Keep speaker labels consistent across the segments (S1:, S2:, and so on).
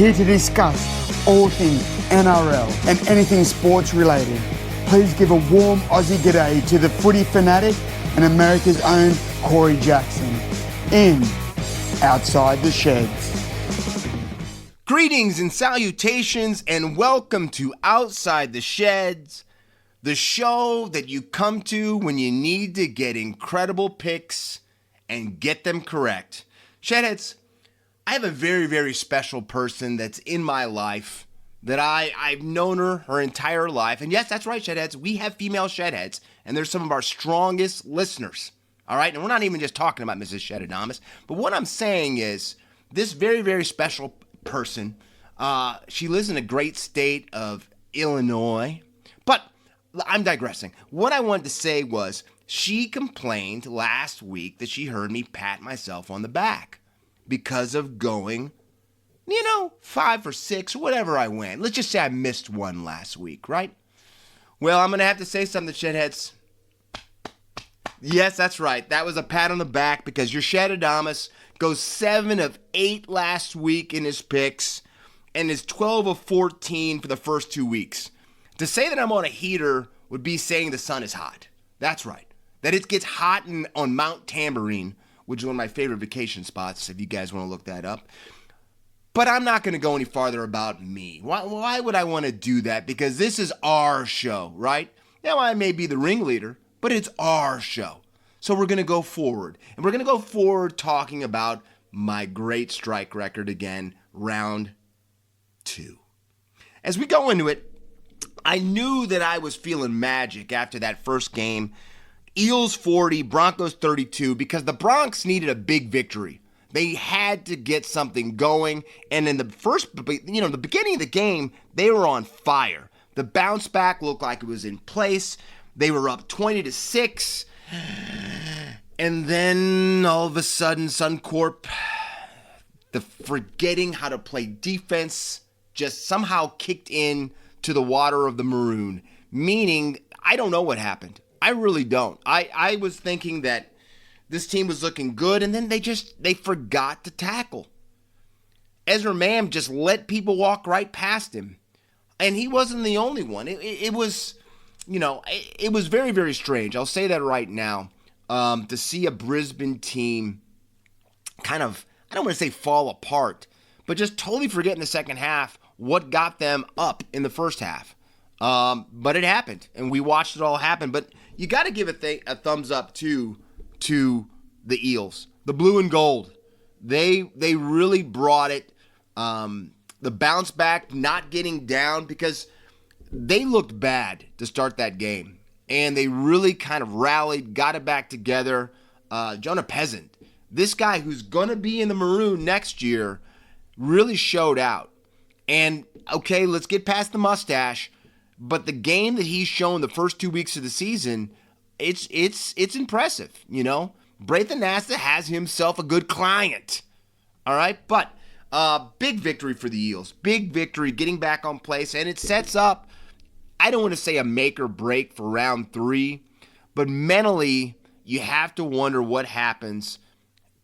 S1: here to discuss all things NRL and anything sports related. Please give a warm Aussie g'day to the footy fanatic and America's own Corey Jackson in Outside the Sheds.
S2: Greetings and salutations and welcome to Outside the Sheds, the show that you come to when you need to get incredible picks and get them correct. Shedheads, I have a very, very special person that's in my life that I've known her entire life. And yes, that's right, Shedheads. We have female Shedheads, and they're some of our strongest listeners. All right? And we're not even just talking about Mrs. Shedadamus. But what I'm saying is this very, very special person, she lives in a great state of Illinois. But I'm digressing. What I wanted to say was she complained last week that she heard me pat myself on the back because of going 5 for 6 or whatever I went. Let's just say I missed one last week, right? Well, I'm going to have to say something, Shedheads. Yes, that's right. That was a pat on the back because your Shedadamus goes 7 of 8 last week in his picks and is 12 of 14 for the first 2 weeks. To say that I'm on a heater would be saying the sun is hot. That's right. That it gets hot on Mount Tamborine, which is one of my favorite vacation spots if you guys want to look that up. But I'm not going to go any farther about me. Why would I want to do that? Because this is our show, right? Now, I may be the ringleader, but it's our show. So we're going to go forward. And we're going to go forward talking about my great strike record again, round 2. As we go into it, I knew that I was feeling magic after that first game. Eels 40, Broncos 32, because the Bronx needed a big victory. They had to get something going, and in the the beginning of the game, they were on fire. The bounce back looked like it was in place. They were up 20-6, and then all of a sudden, Suncorp, the forgetting how to play defense, just somehow kicked in to the water of the maroon. Meaning, I don't know what happened. I really don't. I was thinking that this team was looking good, and then they forgot to tackle. Ezra Mam just let people walk right past him, and he wasn't the only one. It was very, very strange. I'll say that right now. To see a Brisbane team kind of, I don't want to say fall apart, but just totally forget in the second half what got them up in the first half. But it happened, and we watched it all happen. But you got to give a thumbs up to the Eels, the blue and gold. They really brought it. The bounce back, not getting down, because they looked bad to start that game, and they really kind of rallied, got it back together. Jonah Peasant, this guy who's gonna be in the Maroon next year, really showed out. And okay, let's get past the mustache, but the game that he's shown the first 2 weeks of the season, it's impressive, Braithen Nasta has himself a good client. All right, but big victory for the Eels. Big victory, getting back on place, and it sets up, I don't want to say a make or break for round 3, but mentally, you have to wonder what happens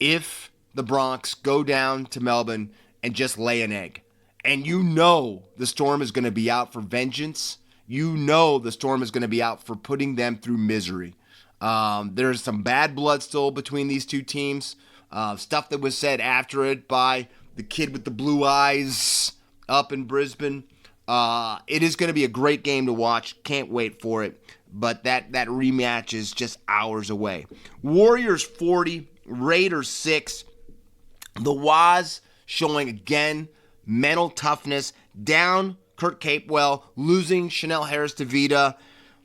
S2: if the Bronx go down to Melbourne and just lay an egg. And the Storm is going to be out for vengeance. The Storm is going to be out for putting them through misery. There's some bad blood still between these two teams. Stuff that was said after it by the kid with the blue eyes up in Brisbane. It is going to be a great game to watch. Can't wait for it. But that rematch is just hours away. Warriors 40, Raiders 6. The Waz showing again mental toughness. Down Kurt Capewell, losing Chanel Harris-Tavita.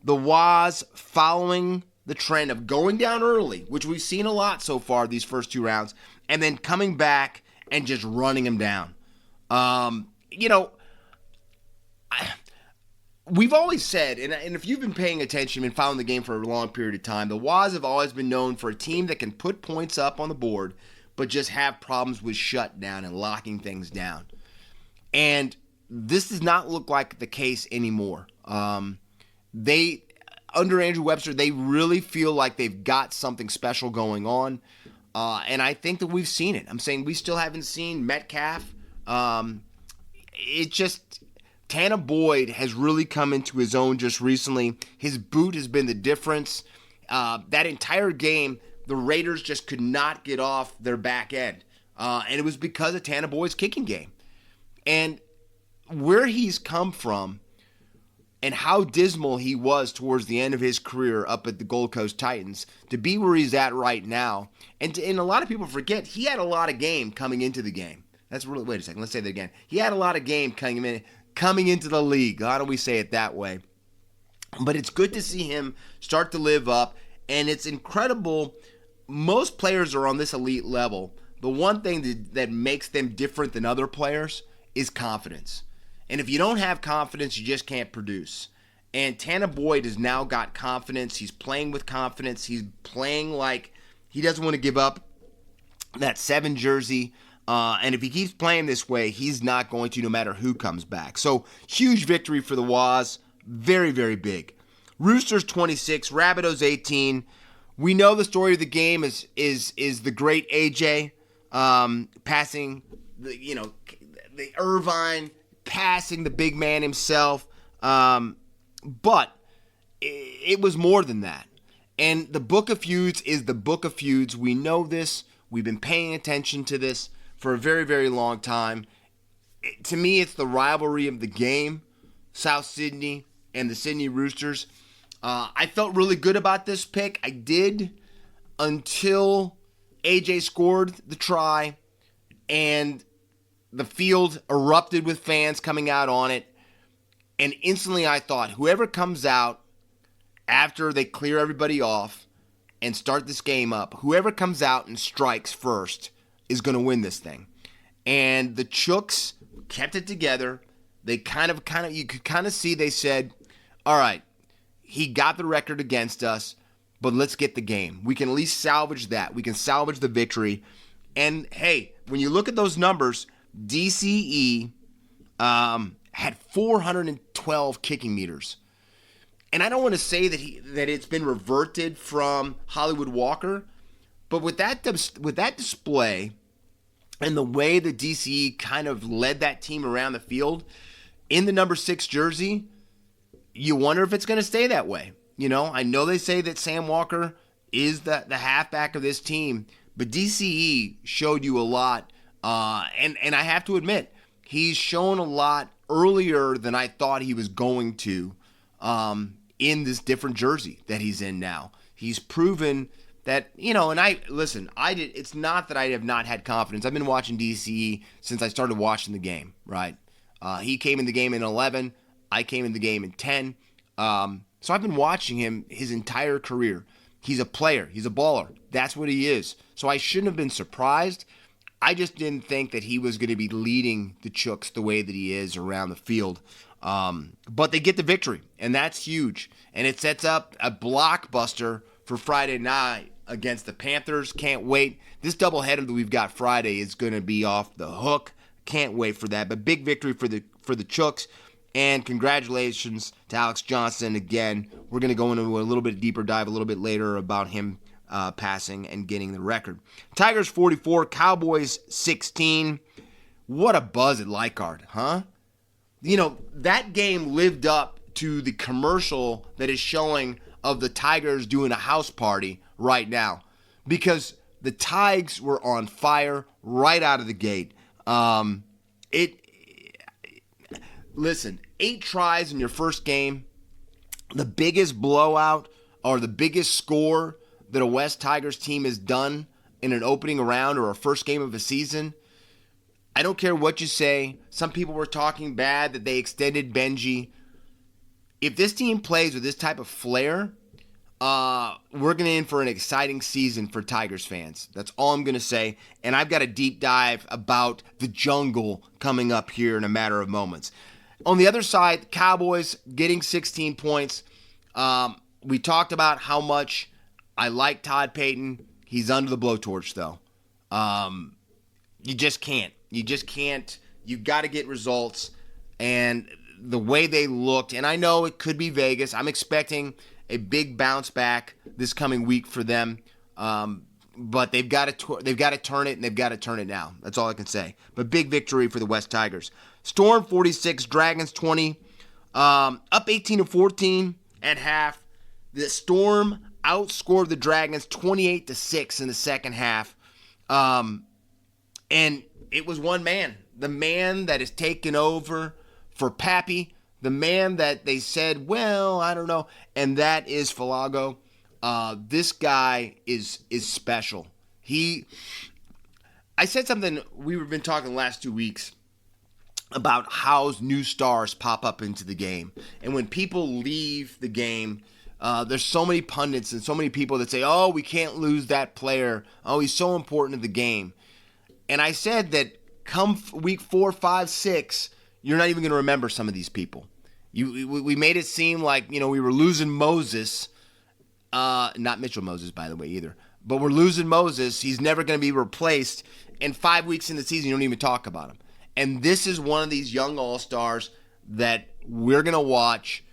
S2: The Waz following the trend of going down early, which we've seen a lot so far these first 2 rounds, and then coming back and just running them down. We've always said, and if you've been paying attention and following the game for a long period of time, the Waz have always been known for a team that can put points up on the board, but just have problems with shutdown and locking things down. And this does not look like the case anymore. Under Andrew Webster, they really feel like they've got something special going on. And I think that we've seen it. I'm saying we still haven't seen Metcalf it just, Tanner Boyd has really come into his own just recently. His boot has been the difference. That entire game, the Raiders just could not get off their back end. And it was because of Tanner Boyd's kicking game. And where he's come from and how dismal he was towards the end of his career up at the Gold Coast Titans, to be where he's at right now. And a lot of people forget, he had a lot of game coming into the game. That's really, wait a second, let's say that again. He had a lot of game coming into the league. How do we say it that way? But it's good to see him start to live up, and it's incredible. Most players are on this elite level. The one thing that makes them different than other players is confidence. And if you don't have confidence, you just can't produce. And Tanner Boyd has now got confidence. He's playing with confidence. He's playing like he doesn't want to give up that 7 jersey. And if he keeps playing this way, he's not going to, no matter who comes back. So, huge victory for the Waz. Very, very big. Roosters 26, Rabbitohs 18. We know the story of the game is the great AJ passing the Irvine, passing the big man himself. But it was more than that. And the Book of Feuds is the Book of Feuds. We know this. We've been paying attention to this for a very, very long time. To me, it's the rivalry of the game, South Sydney and the Sydney Roosters. I felt really good about this pick. I did until AJ scored the try and the field erupted with fans coming out on it. And instantly I thought, whoever comes out after they clear everybody off and start this game up, whoever comes out and strikes first is going to win this thing. And the Chooks kept it together. They you could kind of see, they said, all right, he got the record against us, but let's get the game. We can at least salvage that. We can salvage the victory. And hey, when you look at those numbers, DCE had 412 kicking meters. And I don't want to say that it's been reverted from Hollywood Walker, but with that display and the way the DCE kind of led that team around the field in the number 6 jersey, you wonder if it's going to stay that way. You know, I know they say that Sam Walker is the halfback of this team, but DCE showed you a lot. And I have to admit, he's shown a lot earlier than I thought he was going to in this different jersey that he's in now. He's proven that, and it's not that I have not had confidence. I've been watching DCE since I started watching the game, right? He came in the game in 11. I came in the game in 10. So I've been watching him his entire career. He's a player. He's a baller. That's what he is. So I shouldn't have been surprised. I just didn't think that he was going to be leading the Chooks the way that he is around the field. But they get the victory, and that's huge. And it sets up a blockbuster for Friday night against the Panthers. Can't wait. This doubleheader that we've got Friday is going to be off the hook. Can't wait for that. But big victory for the Chooks. And congratulations to Alex Johnston again. We're going to go into a little bit deeper dive a little bit later about him passing and getting the record. Tigers 44, Cowboys 16. What a buzz at Leichhardt, huh? That game lived up to the commercial that is showing of the Tigers doing a house party right now, because the Tigers were on fire right out of the gate. Listen, 8 tries in your first game, the biggest blowout or the biggest score that a West Tigers team has done in an opening round or a first game of a season. I don't care what you say. Some people were talking bad that they extended Benji. If this team plays with this type of flair, we're going to in for an exciting season for Tigers fans. That's all I'm going to say. And I've got a deep dive about the jungle coming up here in a matter of moments. On the other side, Cowboys getting 16 points. We talked about how much I like Todd Payton. He's under the blowtorch, though. You just can't. You've got to get results. And the way they looked, and I know it could be Vegas. I'm expecting a big bounce back this coming week for them. But they've got to turn it, and they've got to turn it now. That's all I can say. But big victory for the West Tigers. Storm 46, Dragons 20, up 18-14 at half. The Storm outscored the Dragons 28-6 in the second half, and it was one man, the man that is taken over for Pappy, the man that they said, well, I don't know, and that is Fuego. This guy is special. I said something, we've been talking the last 2 weeks about how new stars pop up into the game. And when people leave the game, there's so many pundits and so many people that say, oh, we can't lose that player. Oh, he's so important to the game. And I said that come week 4, 5, 6, you're not even going to remember some of these people. We made it seem like, we were losing Moses. Not Mitchell Moses, by the way, either. But we're losing Moses. He's never going to be replaced. And 5 weeks in the season, you don't even talk about him. And this is one of these young all-stars that we're going to watch.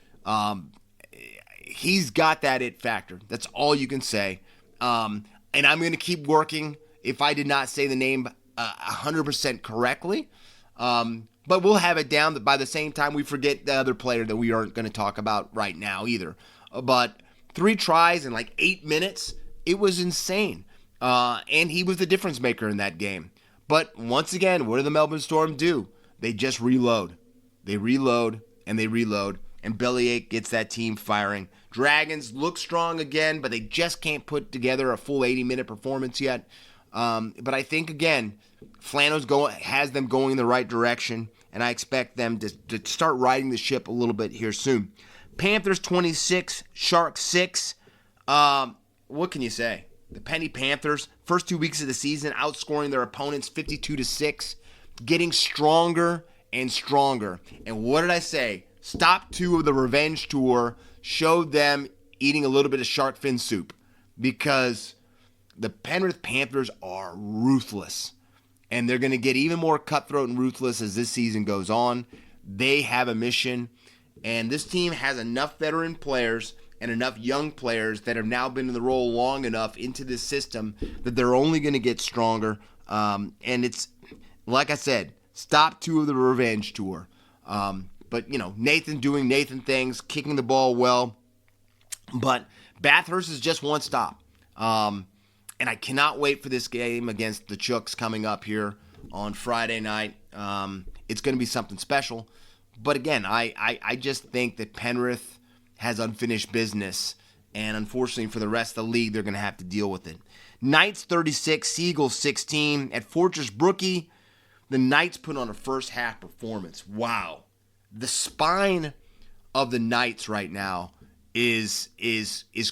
S2: He's got that it factor. That's all you can say. And I'm going to keep working if I did not say the name 100% correctly. But we'll have it down that by the same time we forget the other player that we aren't going to talk about right now either. But 3 tries in like 8 minutes, it was insane. And he was the difference maker in that game. But once again, what do the Melbourne Storm do? They just reload. They reload, and they reload. And Bellyache gets that team firing. Dragons look strong again, but they just can't put together a full 80-minute performance yet. But I think, again, Flano's has them going in the right direction, and I expect them to start riding the ship a little bit here soon. Panthers 26, Sharks 6. What can you say? The Penny Panthers, first 2 weeks of the season, outscoring their opponents 52-6, getting stronger and stronger. And what did I say? Stop 2 of the revenge tour showed them eating a little bit of shark fin soup, because the Penrith Panthers are ruthless. And they're going to get even more cutthroat and ruthless as this season goes on. They have a mission, and this team has enough veteran players and enough young players that have now been in the role long enough into this system that they're only going to get stronger. And it's, like I said, stop 2 of the revenge tour. But, Nathan doing Nathan things, kicking the ball well. But Bathurst is just one stop. And I cannot wait for this game against the Chooks coming up here on Friday night. It's going to be something special. But again, I just think that Penrith has unfinished business. And unfortunately for the rest of the league, they're going to have to deal with it. Knights 36, Seagulls 16. At Fortress Brookie, the Knights put on a first half performance. Wow. The spine of the Knights right now is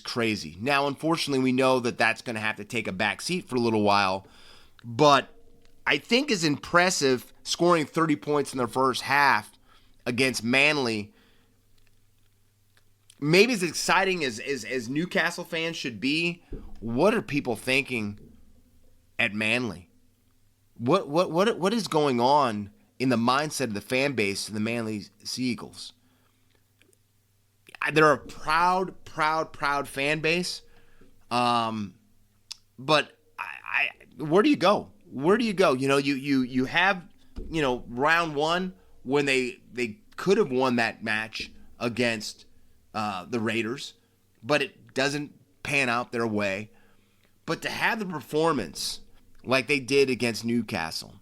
S2: crazy. Now, unfortunately, we know that that's going to have to take a back seat for a little while. But I think is impressive scoring 30 points in their first half against Manly. Maybe as exciting as Newcastle fans should be, what are people thinking at Manly? What is going on in the mindset of the fan base of the Manly Seagulls? They're a proud fan base. But where do you go? Where do you go? You have, round 1 when they could have won that match against the Raiders, but it doesn't pan out their way. But to have the performance like they did against Newcastle,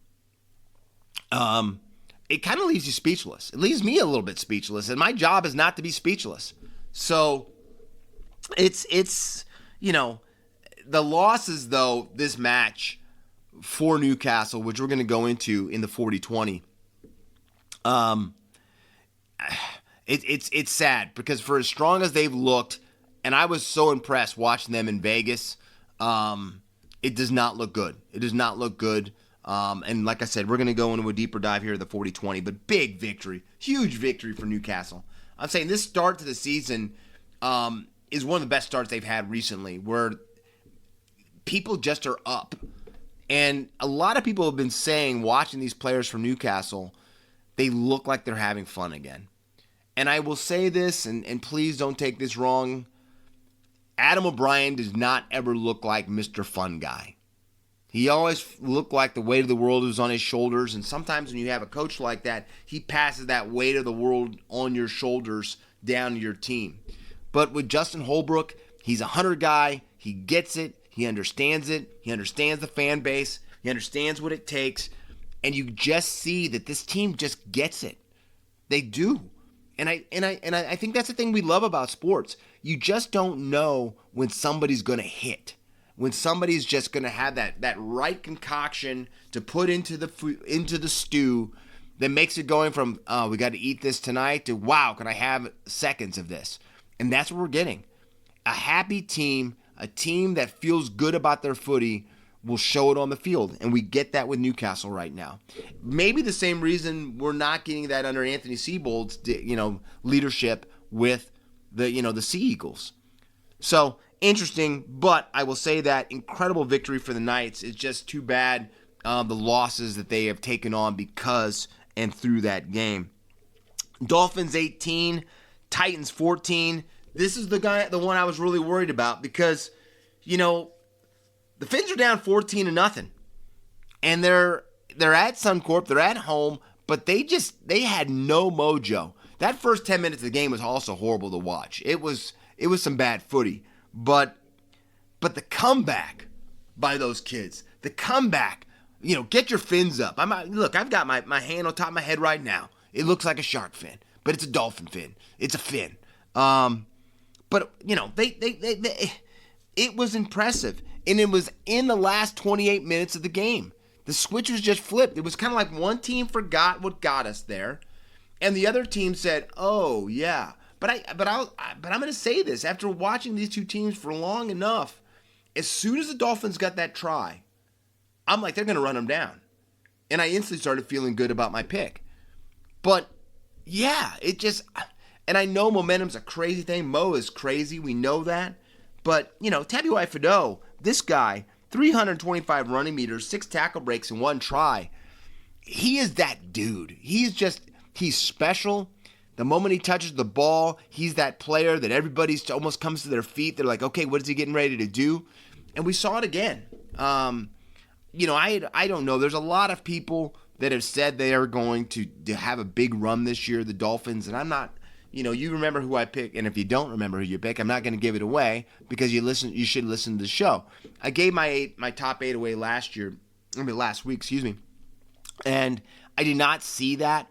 S2: it kind of leaves you speechless. It leaves me a little bit speechless, and my job is not to be speechless. So it's the losses, though, this match for Newcastle, which we're going to go into in the 40-20, it's sad, because for as strong as they've looked, and I was so impressed watching them in Vegas, it does not look good. It does not look good. And like I said, we're going to go into a deeper dive here at the 40-20, but big victory, huge victory for Newcastle. I'm saying this start to the season is one of the best starts they've had recently, where people just are up. And a lot of people have been saying, watching these players from Newcastle, they look like they're having fun again. And I will say this, and please don't take this wrong, Adam O'Brien does not ever look like Mr. Fun Guy. He always looked like the weight of the world was on his shoulders, and sometimes when you have a coach like that, he passes that weight of the world on your shoulders down to your team. But with Justin Holbrook, he's a hunter guy. He gets it. He understands it. He understands the fan base. He understands what it takes. And you just see that this team just gets it. They do. And I think that's the thing we love about sports. You just don't know when somebody's going to hit. When somebody's just going to have that right concoction to put into the stew that makes it going from, oh, we got to eat this tonight, to, wow, can I have seconds of this? And that's what we're getting. A happy team, a team that feels good about their footy, will show it on the field. And we get that with Newcastle right now. Maybe the same reason we're not getting that under Anthony Seibold's, leadership with the Sea Eagles. So, interesting, but I will say that incredible victory for the Knights. It's just too bad the losses that they have taken on because and through that game. Dolphins 18, Titans 14. This is the one I was really worried about because, the Finns are down 14-0. And they're at Suncorp, they're at home, but they had no mojo. That first 10 minutes of the game was also horrible to watch. It was some bad footy. But the comeback by those kids, the comeback, get your fins up. I've got my hand on top of my head right now. It looks like a shark fin, but it's a dolphin fin. It's a fin. But it was impressive, and it was in the last 28 minutes of the game. The switches just flipped. It was kind of like one team forgot what got us there, and the other team said, "Oh yeah." But I'm going to say this. After watching these two teams for long enough, as soon as the Dolphins got that try, I'm like, they're going to run them down. And I instantly started feeling good about my pick. But, yeah, and I know momentum's a crazy thing. Mo is crazy. We know that. But, Tabuai-Fidow, this guy, 325 running meters, 6 tackle breaks, and 1 try. He is that dude. He's special. The moment he touches the ball, he's that player that everybody's almost comes to their feet. They're like, okay, what is he getting ready to do? And we saw it again. I don't know. There's a lot of people that have said they are going to have a big run this year, the Dolphins. And I'm not, you remember who I pick. And if you don't remember who you pick, I'm not going to give it away because you should listen to the show. I gave my top 8 away last week, and I did not see that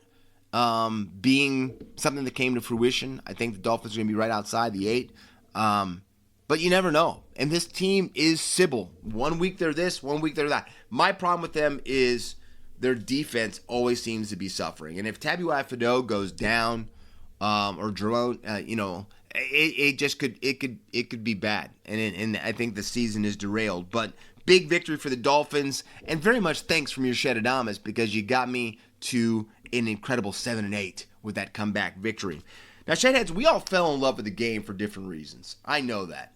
S2: being something that came to fruition. I think the Dolphins are going to be right outside the 8. But you never know. And this team is Sybil. 1 week they're this, 1 week they're that. My problem with them is their defense always seems to be suffering. And if Tabuai-Fidow goes down, or Jerome, it could be bad. And I think the season is derailed. But big victory for the Dolphins, and very much thanks from your Shedadamus because you got me to an incredible 7-8 with that comeback victory. Now, Shedheads, we all fell in love with the game for different reasons. I know that.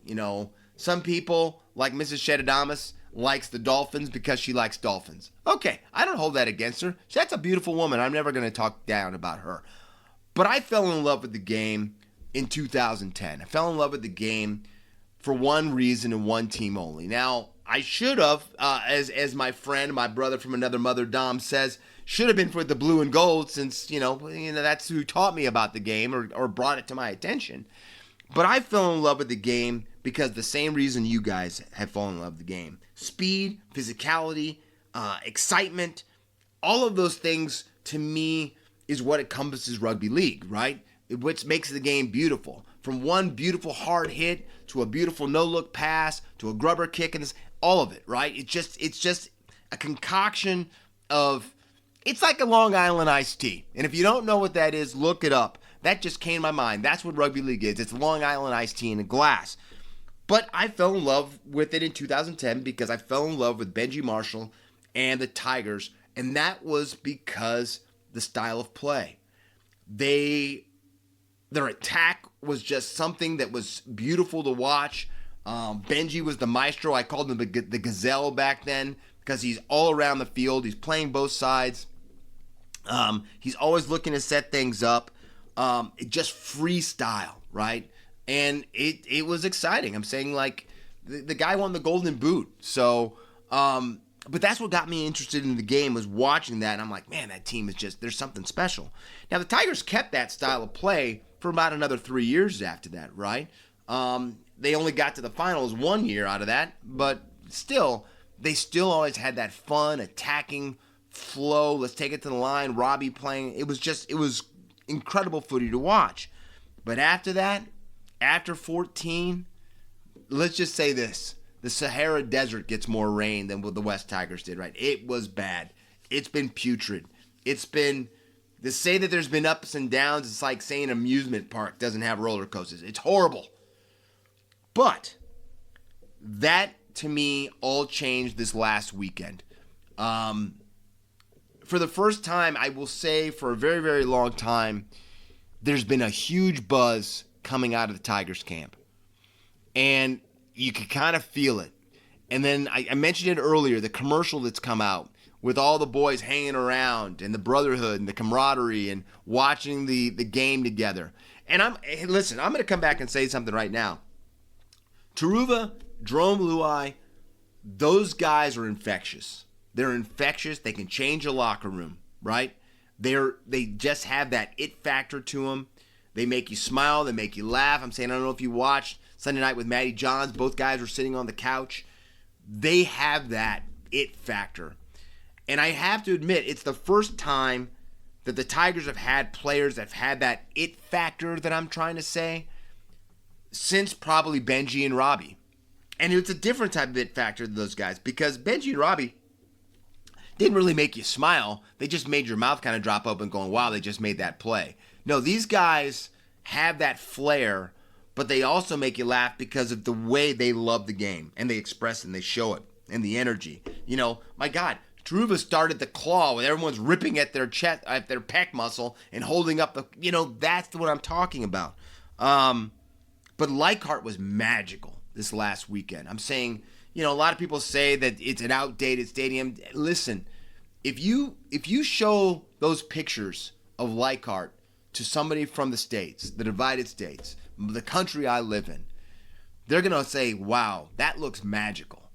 S2: Some people, like Mrs. Shedadamus, likes the Dolphins because she likes dolphins. Okay, I don't hold that against her. That's a beautiful woman. I'm never going to talk down about her. But I fell in love with the game in 2010. I fell in love with the game for one reason and one team only. Now, I should have, as my friend, my brother from another mother, Dom, says, should have been for the blue and gold since, that's who taught me about the game or brought it to my attention. But I fell in love with the game because the same reason you guys have fallen in love with the game. Speed, physicality, excitement, all of those things to me is what encompasses rugby league, right? Which makes the game beautiful. From one beautiful hard hit to a beautiful no-look pass to a grubber kick and all of it, right? It's just a concoction of, it's like a Long Island iced tea. And if you don't know what that is, look it up. That just came to my mind. That's what rugby league is. It's Long Island iced tea in a glass. But I fell in love with it in 2010 because I fell in love with Benji Marshall and the Tigers. And that was because the style of play. Their attack was just something that was beautiful to watch. Benji was the maestro. I called him the gazelle back then because he's all around the field. He's playing both sides. He's always looking to set things up. Just freestyle, right? And it was exciting. I'm saying, like, the guy won the Golden Boot. So, but that's what got me interested in the game, was watching that. And I'm like, man, that team is just, there's something special. Now, the Tigers kept that style of play for about another 3 years after that, right? They only got to the finals 1 year out of that, but still, they still always had that fun, attacking flow. Let's take it to the line. Robbie playing. It was incredible footy to watch. But after that, after 14, let's just say this. The Sahara Desert gets more rain than what the West Tigers did, right? It was bad. It's been putrid. It's been, to say that there's been ups and downs, it's like saying an amusement park doesn't have roller coasters. It's horrible. But that, to me, all changed this last weekend. For the first time, I will say, for a very, very long time, there's been a huge buzz coming out of the Tigers camp. And you can kind of feel it. And then I mentioned it earlier, the commercial that's come out with all the boys hanging around and the brotherhood and the camaraderie and watching the game together. And listen, I'm going to come back and say something right now. Taruva, Jerome Luai, those guys are infectious. They're infectious. They can change a locker room, right? They just have that it factor to them. They make you smile. They make you laugh. I'm saying, I don't know if you watched Sunday Night with Matty Johns. Both guys were sitting on the couch. They have that it factor. And I have to admit, it's the first time that the Tigers have had players that have had that it factor that I'm trying to say since probably Benji and Robbie. And it's a different type of it factor than those guys, because Benji and Robbie didn't really make you smile. They just made your mouth kind of drop open going, wow, they just made that play. No, these guys have that flair, but they also make you laugh because of the way they love the game, and they express it and they show it, and the energy. You know, my God, Taruva started the claw when everyone's ripping at their chest, at their pec muscle and holding up the, that's what I'm talking about. But Leichhardt was magical this last weekend. I'm saying, a lot of people say that it's an outdated stadium. Listen, if you show those pictures of Leichhardt to somebody from the States, the divided states, the country I live in, they're going to say, wow, that looks magical.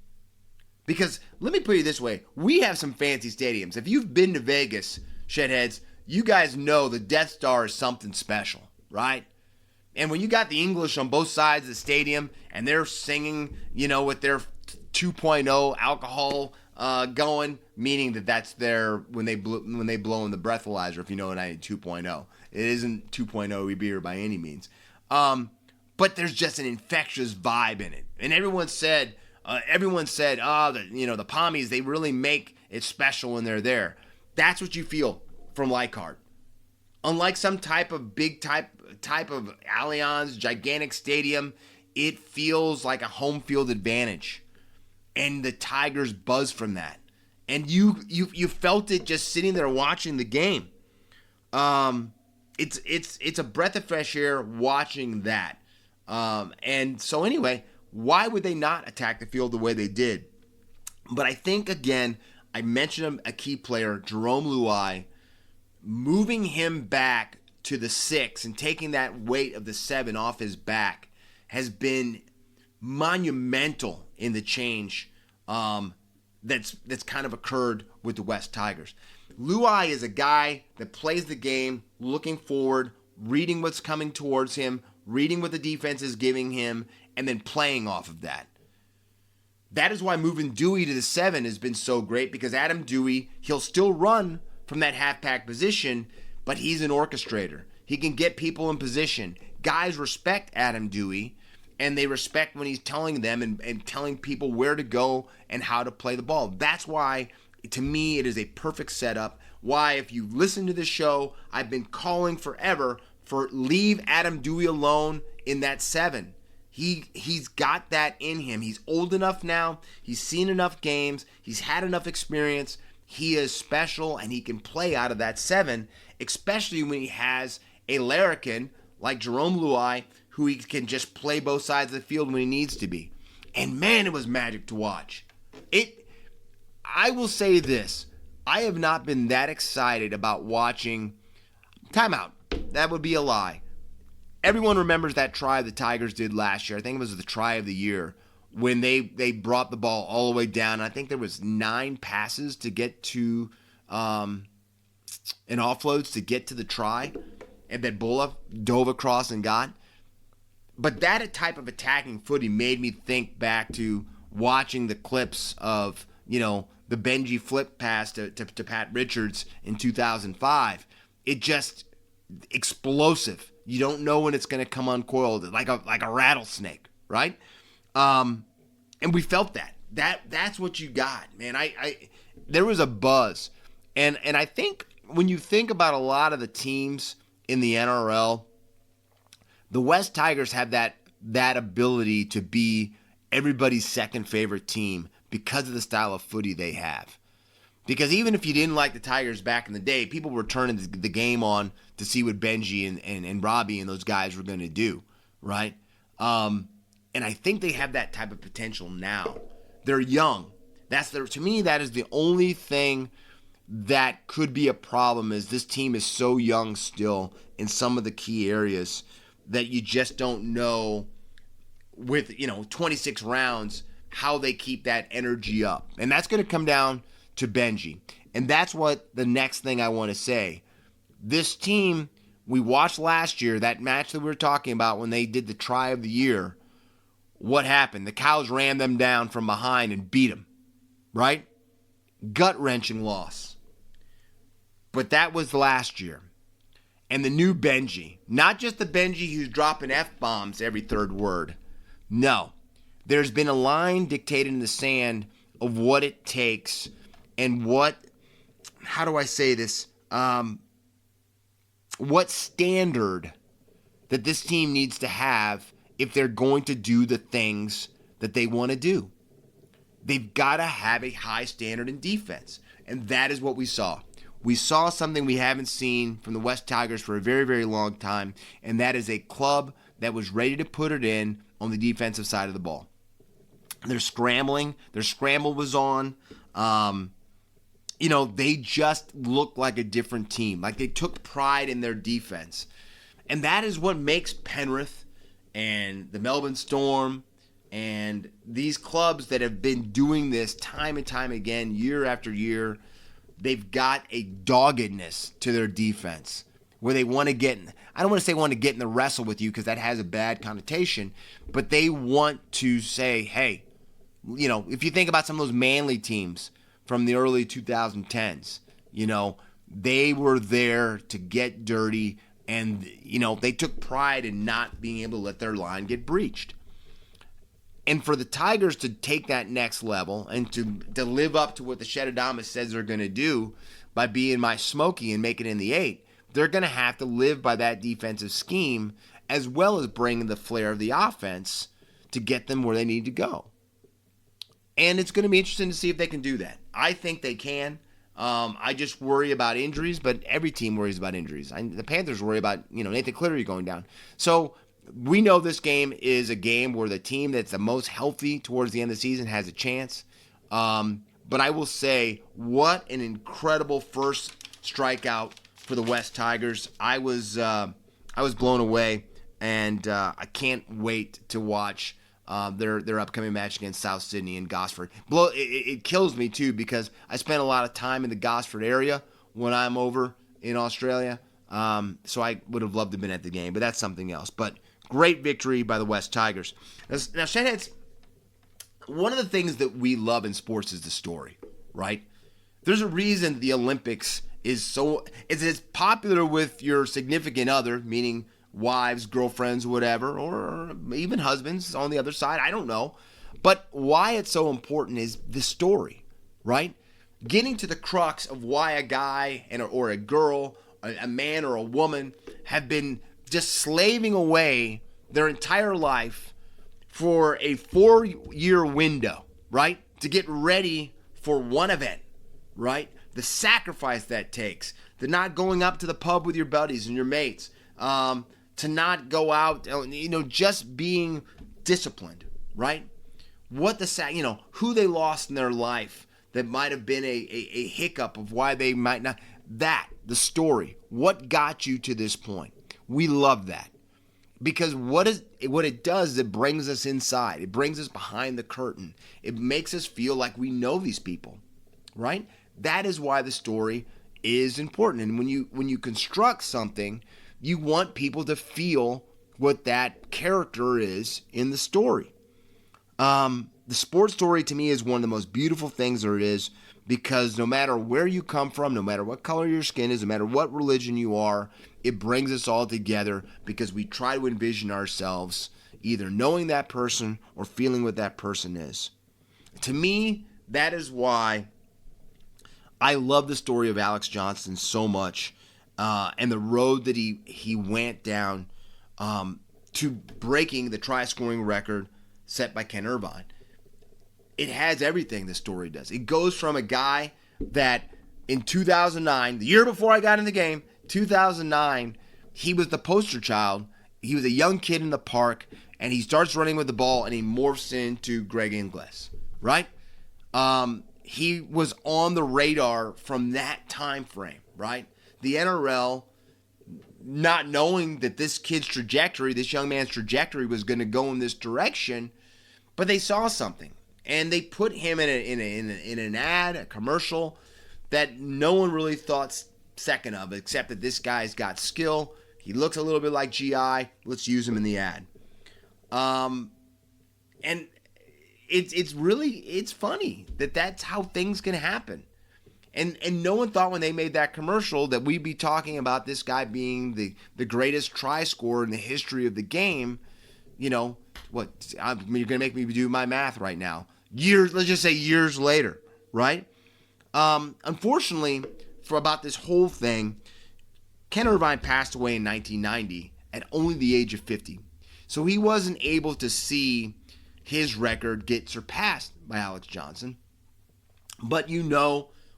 S2: Because let me put it this way. We have some fancy stadiums. If you've been to Vegas, Shedheads, you guys know the Death Star is something special, right? And when you got the English on both sides of the stadium and they're singing, with their 2.0 alcohol going, meaning that's their, when they blow in the breathalyzer, if you know what I mean, 2.0. It isn't 2.0 beer by any means. But there's just an infectious vibe in it. And everyone said, the Pommies, they really make it special when they're there. That's what you feel from Leichhardt. Unlike some type of big type of Allianz gigantic stadium, it feels like a home field advantage. And the Tigers buzz from that. And you felt it just sitting there watching the game. It's a breath of fresh air watching that. And so anyway, why would they not attack the field the way they did? But I think, again, I mentioned a key player, Jerome Luai, moving him back to the 6 and taking that weight of the 7 off his back has been monumental in the change that's kind of occurred with the West Tigers. Luai is a guy that plays the game looking forward, reading what's coming towards him, reading what the defense is giving him, and then playing off of that. That is why moving Dewey to the 7 has been so great, because Adam Dewey, he'll still run from that halfback position, but he's an orchestrator. He can get people in position. Guys respect Adam Dewey, and they respect when he's telling them and telling people where to go and how to play the ball. That's why, to me, it is a perfect setup. Why, if you listen to this show, I've been calling forever for leave Adam Dewey alone in that 7. He's got that in him. He's old enough now. He's seen enough games. He's had enough experience. He is special, and he can play out of that 7, especially when he has a larrikin like Jerome Luai, who he can just play both sides of the field when he needs to be. And man, it was magic to watch. I will say this. I have not been that excited about watching. Timeout. That would be a lie. everyone remembers that try the Tigers did last year. I think it was the try of the year when they brought the ball all the way down. I think there was 9 passes to get to and offloads to get to the try, and that Bulla dove across and got. But that type of attacking footy made me think back to watching the clips of, the Benji flip pass to Pat Richards in 2005. It just explosive. You don't know when it's going to come uncoiled, like a rattlesnake, right? And we felt that. That's what you got, man. There was a buzz, and I think when you think about a lot of the teams in the NRL, the West Tigers have that ability to be everybody's second favorite team because of the style of footy they have. Because even if you didn't like the Tigers back in the day, people were turning the game on to see what Benji and Robbie and those guys were going to do, right? And I think they have that type of potential now. They're young. To me, that is the only thing that could be a problem, is this team is so young still in some of the key areas that you just don't know with, 26 rounds how they keep that energy up. And that's going to come down to Benji. And that's what the next thing I want to say. This team, we watched last year, that match that we were talking about when they did the try of the year. What happened? The Cows ran them down from behind and beat them, right? Gut-wrenching loss. But that was last year. And the new Benji, not just the Benji who's dropping F-bombs every third word. No. There's been a line dictated in the sand of what it takes and how do I say this? What standard that this team needs to have if they're going to do the things that they want to do. They've got to have a high standard in defense. And that is what we saw. We saw something we haven't seen from the West Tigers for a very, very long time, and that is a club that was ready to put it in on the defensive side of the ball. They're scrambling. Their scramble was on. They just looked like a different team. Like they took pride in their defense. And that is what makes Penrith and the Melbourne Storm and these clubs that have been doing this time and time again, year after year, they've got a doggedness to their defense where they want to I don't want to say want to get in the wrestle with you because that has a bad connotation, but they want to say, hey, if you think about some of those Manly teams from the early 2010s, they were there to get dirty and, they took pride in not being able to let their line get breached. And for the Tigers to take that next level and to live up to what the Shedadamus says they're going to do by being my Smokey and making it in the 8, they're going to have to live by that defensive scheme as well as bring the flair of the offense to get them where they need to go. And it's going to be interesting to see if they can do that. I think they can. I just worry about injuries, but every team worries about injuries. The Panthers worry about, Nathan Cleary going down. So we know this game is a game where the team that's the most healthy towards the end of the season has a chance. But I will say, what an incredible first strikeout for the West Tigers. I was blown away, and I can't wait to watch their upcoming match against South Sydney and Gosford. It kills me too because I spent a lot of time in the Gosford area when I'm over in Australia. So I would have loved to have been at the game, but that's something else. But great victory by the West Tigers. Now, Shedheads, one of the things that we love in sports is the story, right? There's a reason the Olympics is as popular with your significant other, meaning wives, girlfriends, whatever, or even husbands on the other side. I don't know. But why it's so important is the story, right? Getting to the crux of why a guy or a girl, a man or a woman have been just slaving away their entire life for a 4-year window, right? To get ready for one event, right? The sacrifice that takes, the not going up to the pub with your buddies and your mates, to not go out, just being disciplined, right? Who they lost in their life that might have been a hiccup of why they might not, the story, what got you to this point. We love that. Because what it does is it brings us inside. It brings us behind the curtain. It makes us feel like we know these people, right? That is why the story is important. And when you construct something, you want people to feel what that character is in the story. The sports story to me is one of the most beautiful things there is, because no matter where you come from, no matter what color your skin is, no matter what religion you are, it brings us all together because we try to envision ourselves either knowing that person or feeling what that person is. To me, that is why I love the story of Alex Johnston so much, and the road that he went down to breaking the try-scoring record set by Ken Irvine. It has everything the story does. It goes from a guy that in 2009, the year before I got in the game, 2009, he was the poster child. He was a young kid in the park, and he starts running with the ball, and he morphs into Greg Inglis, right? He was on the radar from that time frame, right? The NRL, not knowing that this kid's trajectory, this young man's trajectory was going to go in this direction, but they saw something. And they put him in an ad, a commercial, that no one really thought second of, except that this guy's got skill. He looks a little bit like GI. Let's use him in the ad. And it's funny that that's how things can happen. And no one thought when they made that commercial that we'd be talking about this guy being the greatest try scorer in the history of the game. You know, you're going to make me do my math right now. Let's just say years later, right? Unfortunately, for about this whole thing, Ken Irvine passed away in 1990 at only the age of 50. So he wasn't able to see his record get surpassed by Alex Johnston. But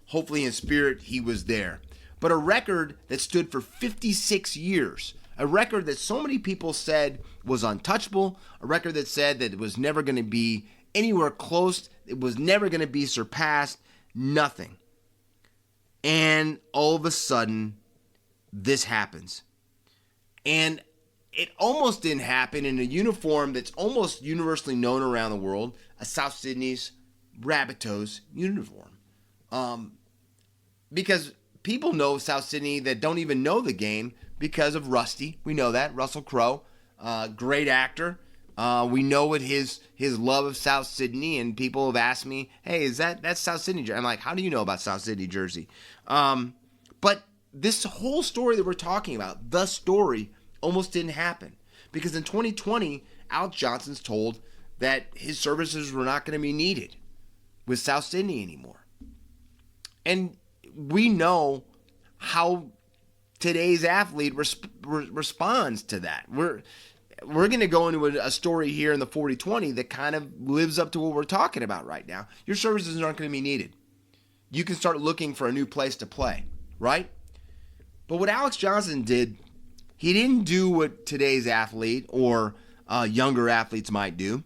S2: hopefully in spirit, he was there. But a record that stood for 56 years, a record that so many people said was untouchable, a record that said that it was never going to be anywhere close, it was never going to be surpassed, nothing. And all of a sudden, this happens. And it almost didn't happen in a uniform that's almost universally known around the world, a South Sydney's Rabbitohs uniform. Because people know South Sydney that don't even know the game because of Rusty. We know that. Russell Crowe, great actor. We know what his love of South Sydney, and people have asked me, hey, that's South Sydney jersey? I'm like, how do you know about South Sydney jersey? But this whole story that we're talking about, the story, almost didn't happen. Because in 2020, Alex Johnston's told that his services were not going to be needed with South Sydney anymore. And we know how today's athlete responds to that. We're going to go into a story here in the 40-20 that kind of lives up to what we're talking about right now. Your services aren't going to be needed. You can start looking for a new place to play, right? But what Alex Johnston did, he didn't do what today's athlete or younger athletes might do.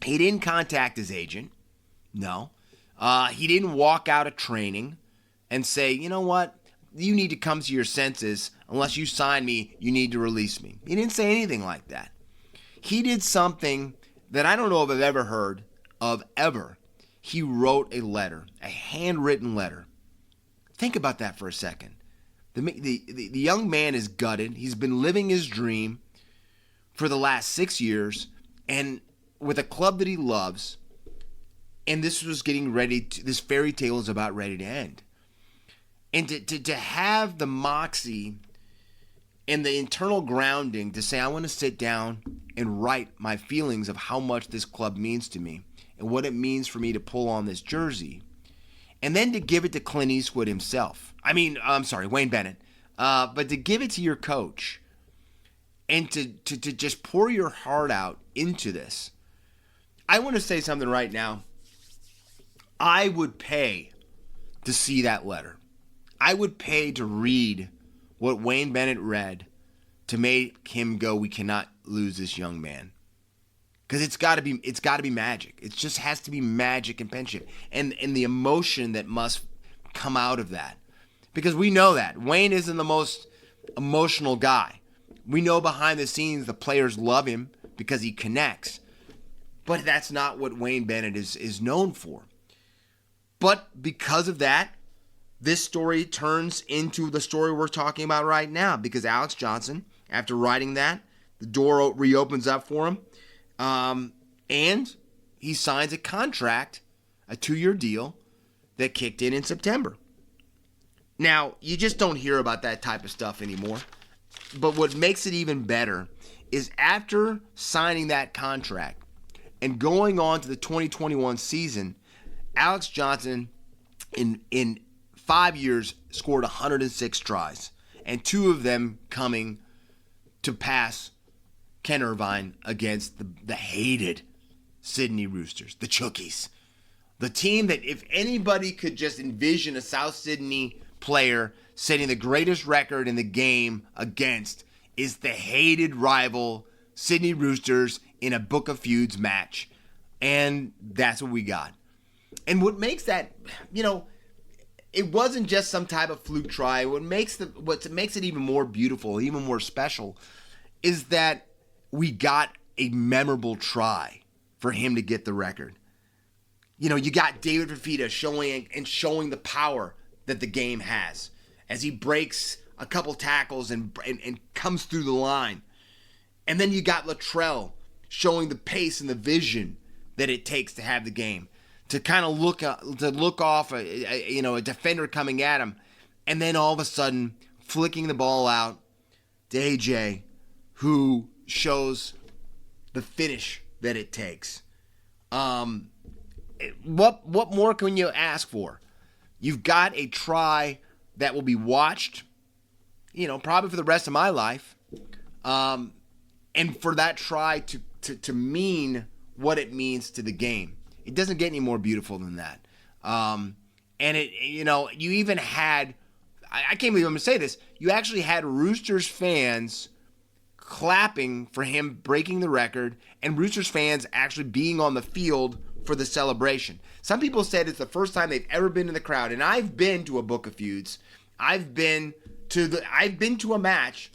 S2: He didn't contact his agent. No. He didn't walk out of training and say, you know what? You need to come to your senses. Unless you sign me, you need to release me. He didn't say anything like that. He did something that I don't know if I've ever heard of ever. He wrote a letter, a handwritten letter. Think about that for a second. The young man is gutted. He's been living his dream for the last 6 years, and with a club that he loves, and this was getting ready to, this fairy tale is about ready to end. And to have the moxie and the internal grounding to say, I want to sit down and write my feelings of how much this club means to me and what it means for me to pull on this jersey. And then to give it to Clint Eastwood himself. Wayne Bennett. But to give it to your coach and to just pour your heart out into this. I want to say something right now. I would pay to see that letter. I would pay to read what Wayne Bennett read to make him go, we cannot lose this young man. Because it's got to be magic. It just has to be magic and penmanship. And the emotion that must come out of that. Because we know that. Wayne isn't the most emotional guy. We know behind the scenes the players love him because he connects. But that's not what Wayne Bennett is known for. But because of that, this story turns into the story we're talking about right now, because Alex Johnston, after writing that, the door reopens up for him, and he signs a contract, a 2-year deal that kicked in September. Now, you just don't hear about that type of stuff anymore. But what makes it even better is after signing that contract and going on to the 2021 season, Alex Johnston in 5 years scored 106 tries, and 2 of them coming to pass Ken Irvine against the hated Sydney Roosters, the Chookies. The team that if anybody could just envision a South Sydney player setting the greatest record in the game against is the hated rival Sydney Roosters in a Book of Feuds match. And that's what we got. And what makes that, it wasn't just some type of fluke try. What makes it even more beautiful, even more special, is that we got a memorable try for him to get the record. You got David Fafita showing the power that the game has as he breaks a couple tackles and comes through the line. And then you got Latrell showing the pace and the vision that it takes to have the game, to kind of look off a defender coming at him, and then all of a sudden flicking the ball out to AJ, who shows the finish that it takes. What more can you ask for? You've got a try that will be watched, probably for the rest of my life. And for that try to mean what it means to the game. It doesn't get any more beautiful than that. And you even had, I can't believe I'm going to say this, you actually had Roosters fans clapping for him breaking the record, and Roosters fans actually being on the field for the celebration. Some people said it's the first time they've ever been in the crowd, and I've been to a Book of Feuds. I've been to a match.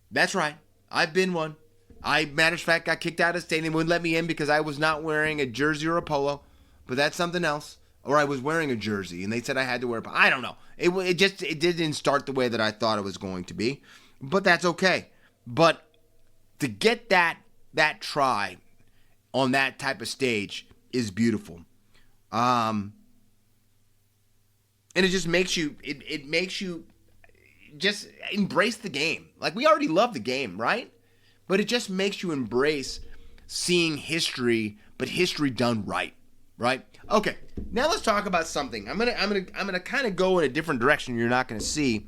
S2: That's right. I've been one. Matter of fact, got kicked out of the stadium. They wouldn't let me in because I was not wearing a jersey or a polo, but that's something else. Or I was wearing a jersey, and they said I had to wear a polo. I don't know. It didn't start the way that I thought it was going to be, but that's okay. But to get that try on that type of stage is beautiful. And it just makes you, it makes you just embrace the game. Like, we already love the game, right? But it just makes you embrace seeing history, but history done right? Okay, now let's talk about something. I'm gonna kind of go in a different direction you're not gonna see,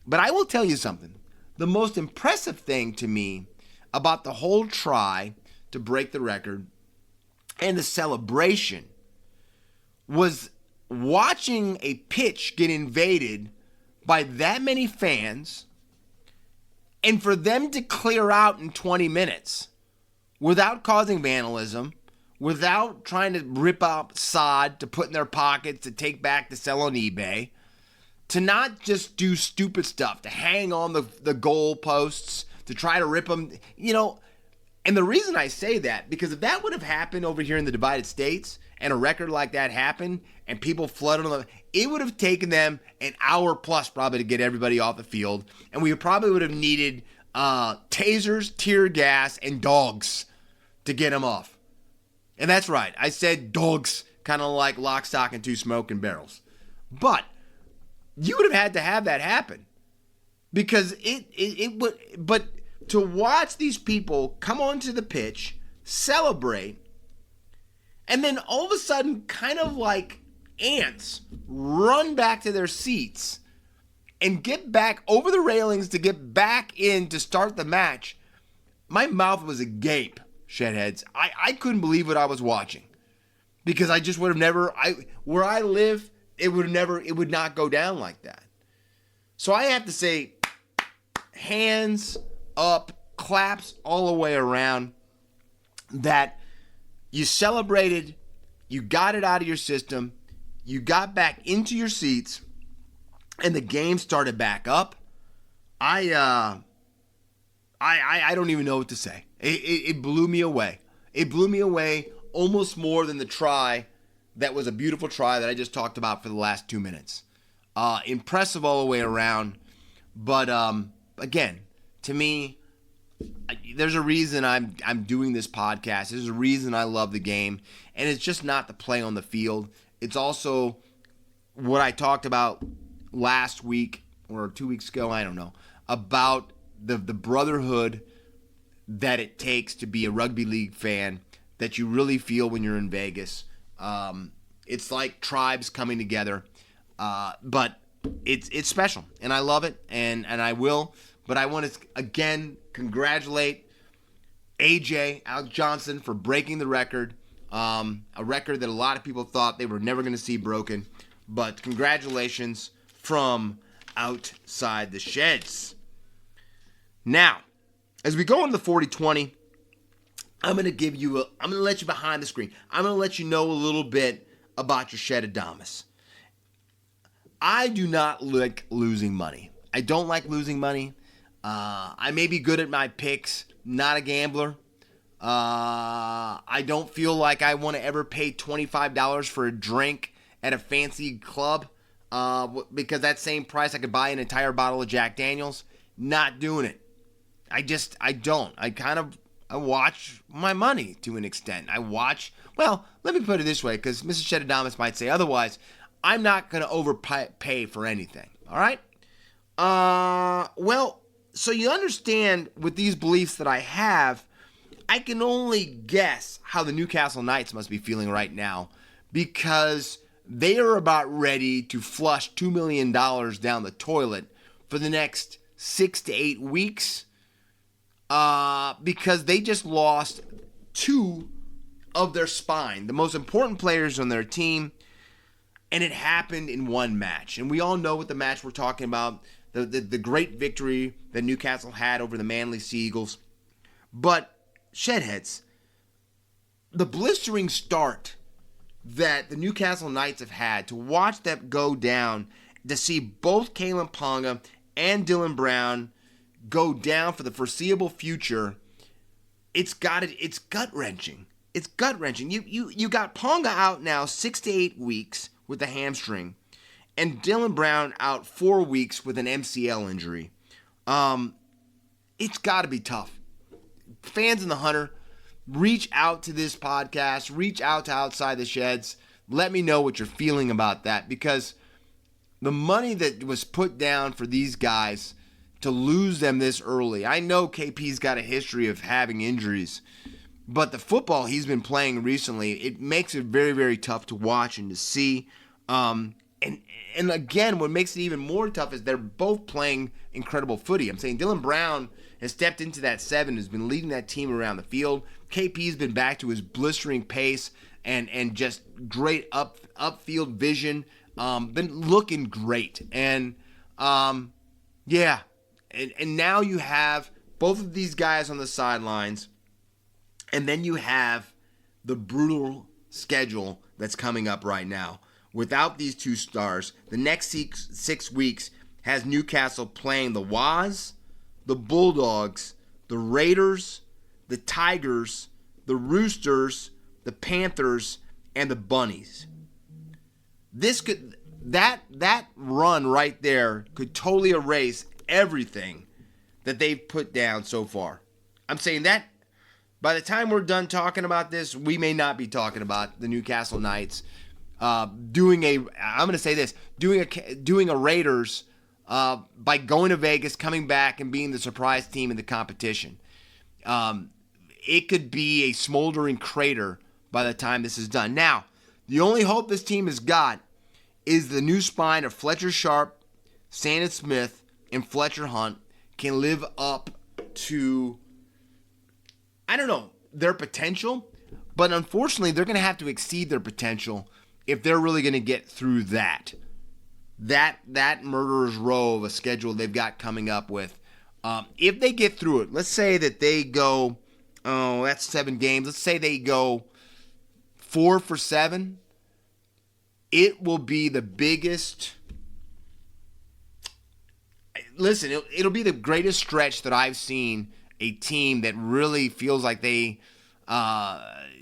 S2: but I will tell you something. The most impressive thing to me about the whole try to break the record and the celebration was watching a pitch get invaded by that many fans, and for them to clear out in 20 minutes without causing vandalism, without trying to rip up sod to put in their pockets to take back to sell on eBay, to not just do stupid stuff, to hang on the goal posts, to try to rip them, And the reason I say that, because if that would have happened over here in the divided states, and a record like that happened, and people flooded on them, it would have taken them an hour plus probably to get everybody off the field, and we probably would have needed tasers, tear gas, and dogs to get them off. And that's right, I said dogs, kind of like Lock, Stock, and Two Smoking Barrels. But you would have had to have that happen, because it would. But to watch these people come onto the pitch, celebrate, and then all of a sudden, kind of like ants, run back to their seats and get back over the railings to get back in to start the match, my mouth was agape, Shedheads. I couldn't believe what I was watching, because I just would have never, where I live, it would not go down like that. So I have to say, hands up, claps all the way around, that you celebrated, you got it out of your system, you got back into your seats, and the game started back up. I I don't even know what to say. It blew me away. It blew me away almost more than the try that was a beautiful try that I just talked about for the last 2 minutes. Impressive all the way around. But again, to me, there's a reason I'm doing this podcast. There's a reason I love the game. And it's just not the play on the field. It's also what I talked about last week or 2 weeks ago, I don't know, about the brotherhood that it takes to be a rugby league fan that you really feel when you're in Vegas. It's like tribes coming together, but it's special, and I love it, and I will. But I want to, again, congratulate AJ, Alex Johnston, for breaking the record, a record that a lot of people thought they were never going to see broken. But congratulations from outside the sheds. Now, as we go into the 40-20, I'm going to let you behind the screen. I'm going to let you know a little bit about your Shedadamus. I do not like losing money. I don't like losing money. I may be good at my picks, not a gambler. I don't feel like I want to ever pay $25 for a drink at a fancy club because that same price I could buy an entire bottle of Jack Daniels. Not doing it. I don't. I watch my money to an extent. Well, let me put it this way, because Mrs. Shedadamus might say otherwise. I'm not going to overpay for anything. All right? Well, so you understand with these beliefs that I have, I can only guess how the Newcastle Knights must be feeling right now, because they are about ready to flush $2 million down the toilet for the next 6 to 8 weeks. Because they just lost 2 of their spine, the most important players on their team, and it happened in one match. And we all know what the match we're talking about, the great victory that Newcastle had over the Manly Sea Eagles. But, Shedheads, the blistering start that the Newcastle Knights have had, to watch that go down, to see both Kalen Ponga and Dylan Brown go down for the foreseeable future, it's gut-wrenching. It's gut-wrenching. You got Ponga out now 6 to 8 weeks with a hamstring, and Dylan Brown out 4 weeks with an MCL injury. It's got to be tough. Fans in the Hunter, reach out to this podcast, reach out to Outside the Sheds. Let me know what you're feeling about that, because the money that was put down for these guys to lose them this early. I know KP's got a history of having injuries, but the football he's been playing recently, it makes it very, very tough to watch and to see. And again, what makes it even more tough is they're both playing incredible footy. I'm saying Dylan Brown has stepped into that 7, has been leading that team around the field. KP's been back to his blistering pace and just great upfield vision. Been looking great. And yeah. And now you have both of these guys on the sidelines, and then you have the brutal schedule that's coming up right now. Without these 2 stars, the next 6 weeks has Newcastle playing the Waz, the Bulldogs, the Raiders, the Tigers, the Roosters, the Panthers, and the Bunnies. That run right there could totally erase everything that they've put down so far. I'm saying that by the time we're done talking about this, we may not be talking about the Newcastle Knights doing a Raiders by going to Vegas, coming back, and being the surprise team in the competition. It could be a smoldering crater by the time this is done. Now, the only hope this team has got is the new spine of Fletcher Sharp, Sandon Smith, and Fletcher Hunt can live up to, I don't know, their potential. But unfortunately, they're going to have to exceed their potential if they're really going to get through that murderer's row of a schedule they've got coming up with. If they get through it, let's say that they go, that's 7 games. Let's say they go 4 for 7. It will be the biggest. Listen, it'll be the greatest stretch that I've seen a team that really feels like that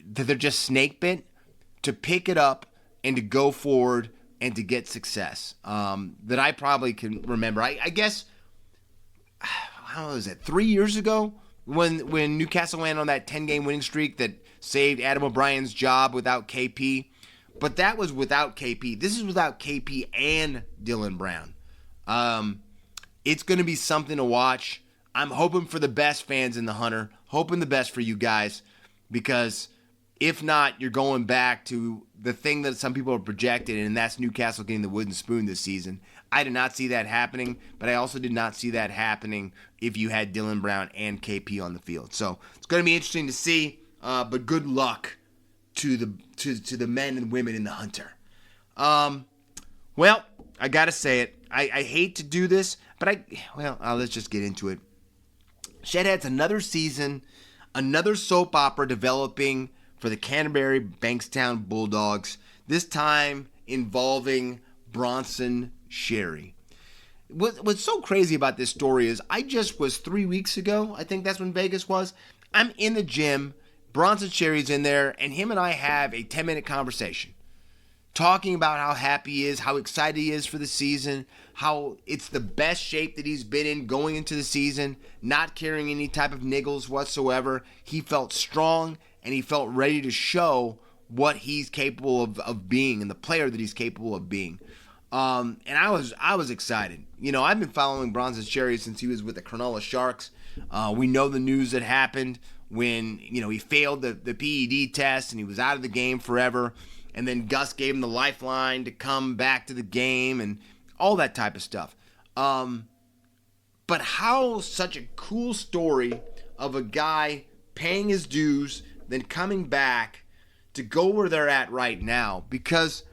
S2: they're just snake bit, to pick it up and to go forward and to get success that I probably can remember. I guess, how was it, 3 years ago when Newcastle went on that 10-game winning streak that saved Adam O'Brien's job without KP. But that was without KP. This is without KP and Dylan Brown. It's going to be something to watch. I'm hoping for the best, fans in the Hunter. Hoping the best for you guys, because if not, you're going back to the thing that some people have projected, and that's Newcastle getting the wooden spoon this season. I did not see that happening, but I also did not see that happening if you had Dylan Brown and KP on the field. So it's going to be interesting to see, but good luck to the men and women in the Hunter. Well, I got to say it. I hate to do this, but let's just get into it. Shedhead's another season, another soap opera developing for the Canterbury Bankstown Bulldogs, this time involving Bronson Sherry. What's so crazy about this story is I just was 3 weeks ago, I think that's when Vegas was, I'm in the gym, Bronson Sherry's in there, and him and I have a 10-minute conversation talking about how happy he is, how excited he is for the season, how it's the best shape that he's been in going into the season, not carrying any type of niggles whatsoever. He felt strong, and he felt ready to show what he's capable of being and the player that he's capable of being. And I was excited. You know, I've been following Bronson Sherry since he was with the Cronulla Sharks. We know the news that happened when, you know, he failed the PED test and he was out of the game forever. And then Gus gave him the lifeline to come back to the game and all that type of stuff. But how such a cool story of a guy paying his dues, then coming back to go where they're at right now. Because,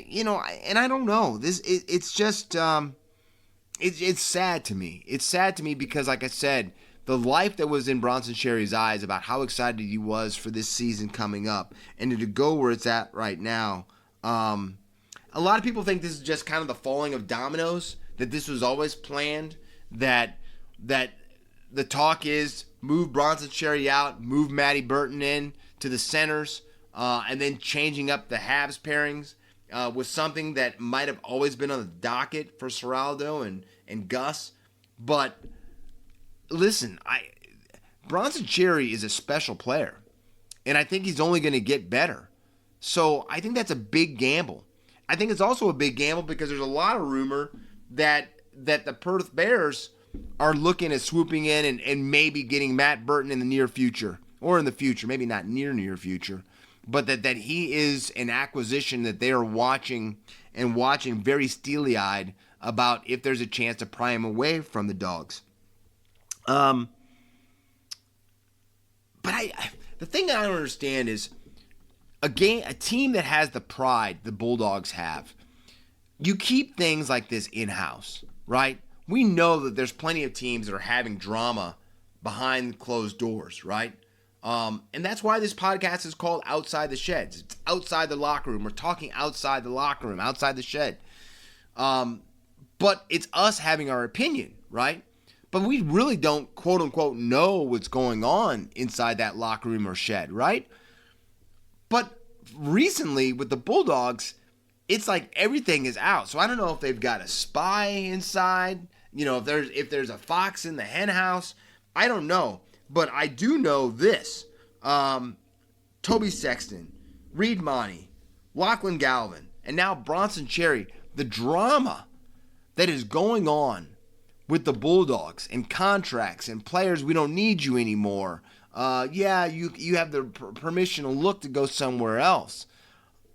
S2: you know, and I don't know. It's just, it's sad to me. It's sad to me because, like I said, the life that was in Bronson Sherry's eyes about how excited he was for this season coming up and to go where it's at right now. A lot of people think this is just kind of the falling of dominoes, that this was always planned, that the talk is move Bronson Sherry out, move Matty Burton in to the centers, and then changing up the Habs pairings was something that might have always been on the docket for Seraldo and Gus. But listen, Bronson Sherry is a special player, and I think he's only going to get better. So I think that's a big gamble. I think it's also a big gamble because there's a lot of rumor that the Perth Bears are looking at swooping in and maybe getting Matt Burton in the near future, or in the future, maybe not near future, but that he is an acquisition that they are watching very steely-eyed about if there's a chance to pry him away from the Dogs. But the thing that I don't understand is a team that has the pride the Bulldogs have, you keep things like this in-house, right? We know that there's plenty of teams that are having drama behind closed doors, right? And that's why this podcast is called Outside the Sheds. It's outside the locker room. We're talking outside the locker room, outside the shed. But it's us having our opinion, right? But we really don't, quote unquote, know what's going on inside that locker room or shed, right? But recently with the Bulldogs, it's like everything is out. So I don't know if they've got a spy inside, you know, if there's a fox in the hen house. I don't know. But I do know this. Toby Sexton, Reed Monty, Lachlan Galvin, and now Bronson Sherry, the drama that is going on with the Bulldogs and contracts and players, we don't need you anymore. You have the permission to look to go somewhere else.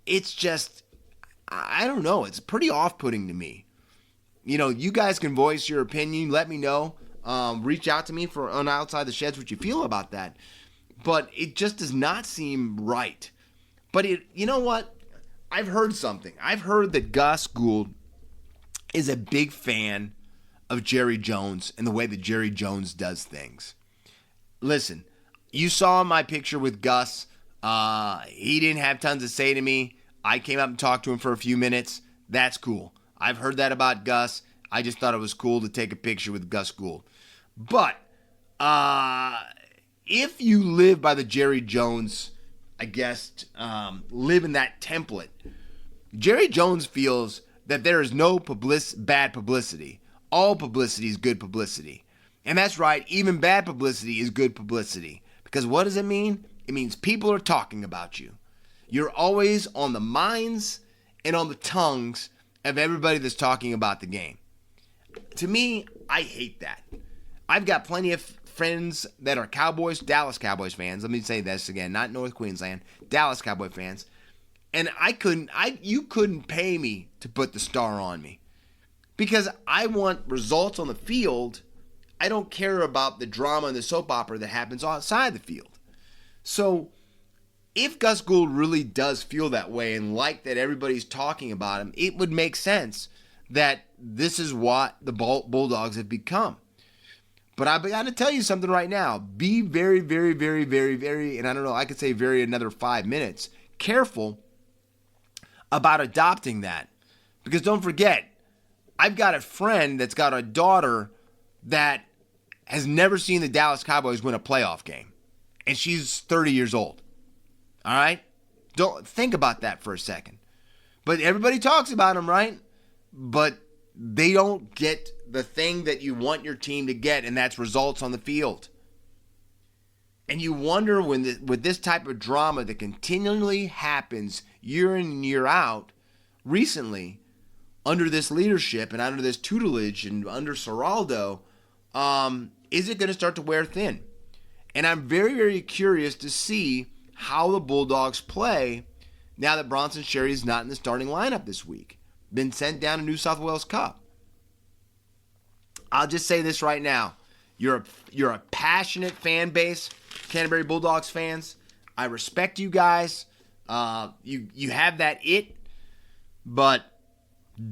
S2: It's just, I don't know. It's pretty off-putting to me. You know, you guys can voice your opinion. Let me know. Reach out to me on Outside the Sheds what you feel about that. But it just does not seem right. But you know what? I've heard something. I've heard that Gus Gould is a big fan of Jerry Jones and the way that Jerry Jones does things. Listen, you saw my picture with Gus. He didn't have tons to say to me. I came up and talked to him for a few minutes. That's cool. I've heard that about Gus. I just thought it was cool to take a picture with Gus Gould. But If you live by the Jerry Jones, I guess, live in that template, Jerry Jones feels that there is no bad publicity. All publicity is good publicity. And that's right, even bad publicity is good publicity. Because what does it mean? It means people are talking about you. You're always on the minds and on the tongues of everybody that's talking about the game. To me, I hate that. I've got plenty of friends that are Dallas Cowboys fans. Let me say this again, not North Queensland, Dallas Cowboy fans. And you couldn't pay me to put the star on me. Because I want results on the field. I don't care about the drama and the soap opera that happens outside the field. So, if Gus Gould really does feel that way and like that everybody's talking about him, it would make sense that this is what the Bulldogs have become. But I got to tell you something right now. Be very, very, very, very, very, and I don't know, I could say very another 5 minutes, careful about adopting that. Because don't forget, I've got a friend that's got a daughter that has never seen the Dallas Cowboys win a playoff game. And she's 30 years old. All right? Don't think about that for a second. But everybody talks about them, right? But they don't get the thing that you want your team to get, and that's results on the field. And you wonder with this type of drama that continually happens year in and year out, recently, under this leadership and under this tutelage and under Seraldo, is it going to start to wear thin? And I'm very, very curious to see how the Bulldogs play now that Bronson Sherry is not in the starting lineup this week. Been sent down to New South Wales Cup. I'll just say this right now. You're a passionate fan base, Canterbury Bulldogs fans. I respect you guys. You have that it, but